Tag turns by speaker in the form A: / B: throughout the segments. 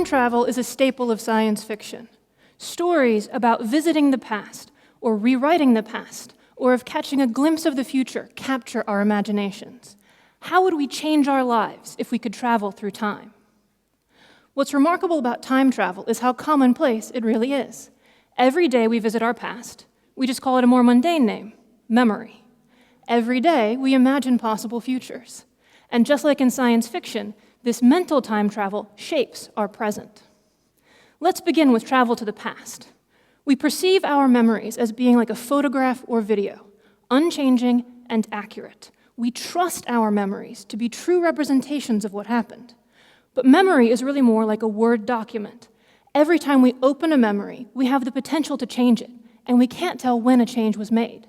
A: travel is a staple of science fiction. Stories about visiting the past, or rewriting the past, or of catching a glimpse of the future capture our imaginations. How would we change our lives if we could travel through time? What's remarkable about time travel is how commonplace it really is. Every day we visit our past. We just call it a more mundane name, memory. Every day we imagine possible futures. And just like in science fiction, this mental time travel shapes our present. Let's begin with travel to the past. We perceive our memories as being like a photograph or video, unchanging and accurate. We trust our memories to be true representations of what happened. But memory is really more like a Word document. Every time we open a memory, we have the potential to change it, and we can't tell when a change was made.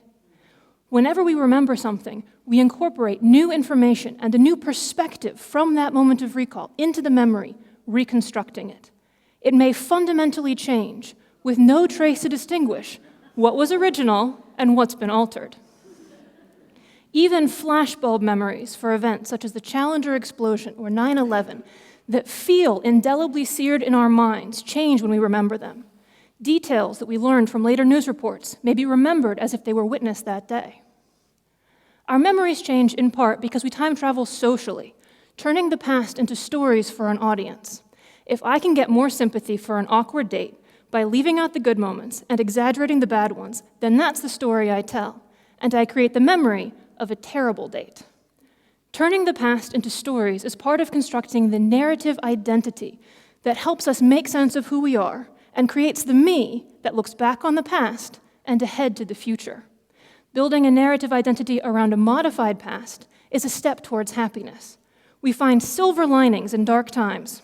A: Whenever we remember something, we incorporate new information and a new perspective from that moment of recall into the memory, reconstructing it. It may fundamentally change, with no trace to distinguish what was original and what's been altered. Even flashbulb memories for events such as the Challenger explosion or 9/11 that feel indelibly seared in our minds change when we remember them. Details that we learned from later news reports may be remembered as if they were witnessed that day. Our memories change in part because we time travel socially, turning the past into stories for an audience. If I can get more sympathy for an awkward date by leaving out the good moments and exaggerating the bad ones, then that's the story I tell, and I create the memory of a terrible date. Turning the past into stories is part of constructing the narrative identity that helps us make sense of who we are and creates the me that looks back on the past and ahead to the future. Building a narrative identity around a modified past is a step towards happiness. We find silver linings in dark times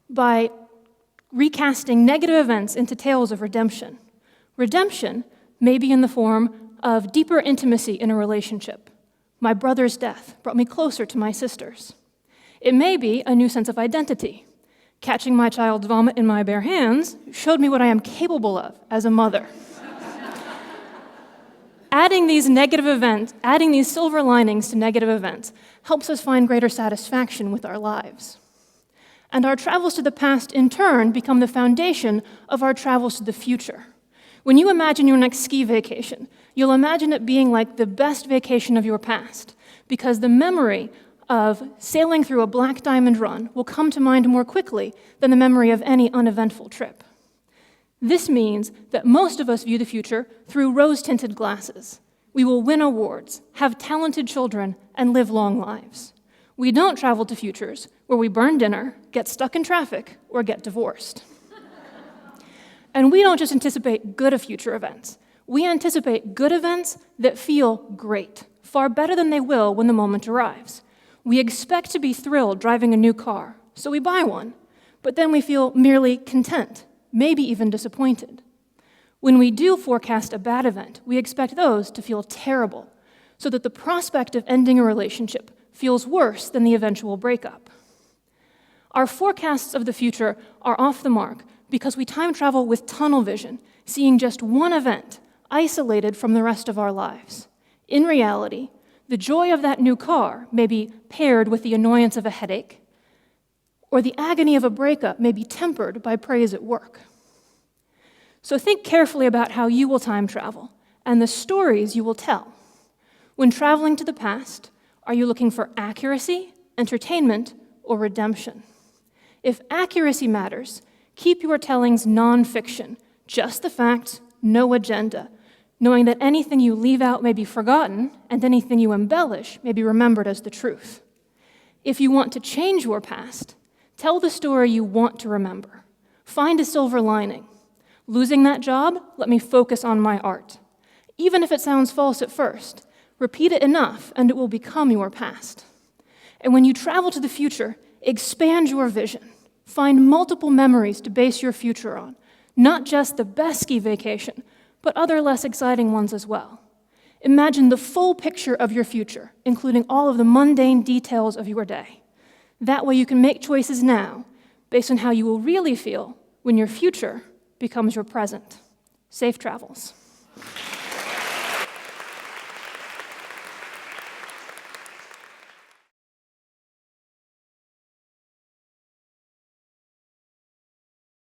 A: by recasting negative events into tales of redemption. Redemption may be in the form of deeper intimacy in a relationship. My brother's death brought me closer to my sisters. It may be a new sense of identity. Catching my child's vomit in my bare hands showed me what I am capable of as a mother. Adding these silver linings to negative events helps us find greater satisfaction with our lives. And our travels to the past, in turn, become the foundation of our travels to the future. When you imagine your next ski vacation, you'll imagine it being like the best vacation of your past, because the memory of sailing through a black diamond run will come to mind more quickly than the memory of any uneventful trip. This means that most of us view the future through rose-tinted glasses. We will win awards, have talented children, and live long lives. We don't travel to futures where we burn dinner, get stuck in traffic, or get divorced. And we don't just anticipate good future events. We anticipate good events that feel great, far better than they will when the moment arrives. We expect to be thrilled driving a new car, so we buy one, but then we feel merely content, maybe even disappointed. When we do forecast a bad event, we expect those to feel terrible, so that the prospect of ending a relationship feels worse than the eventual breakup. Our forecasts of the future are off the mark because we time travel with tunnel vision, seeing just one event isolated from the rest of our lives. In reality, the joy of that new car may be paired with the annoyance of a headache, or the agony of a breakup may be tempered by praise at work. So think carefully about how you will time travel and the stories you will tell. When traveling to the past, are you looking for accuracy, entertainment, or redemption? If accuracy matters, keep your tellings non-fiction, just the facts, no agenda, knowing that anything you leave out may be forgotten and anything you embellish may be remembered as the truth. If you want to change your past, tell the story you want to remember. Find a silver lining. Losing that job? Let me focus on my art. Even if it sounds false at first, repeat it enough and it will become your past. And when you travel to the future, expand your vision. Find multiple memories to base your future on, not just the best ski vacation, but other less exciting ones as well. Imagine the full picture of your future, including all of the mundane details of your day. That way you can make choices now based on how you will really feel when your future becomes your present. Safe travels.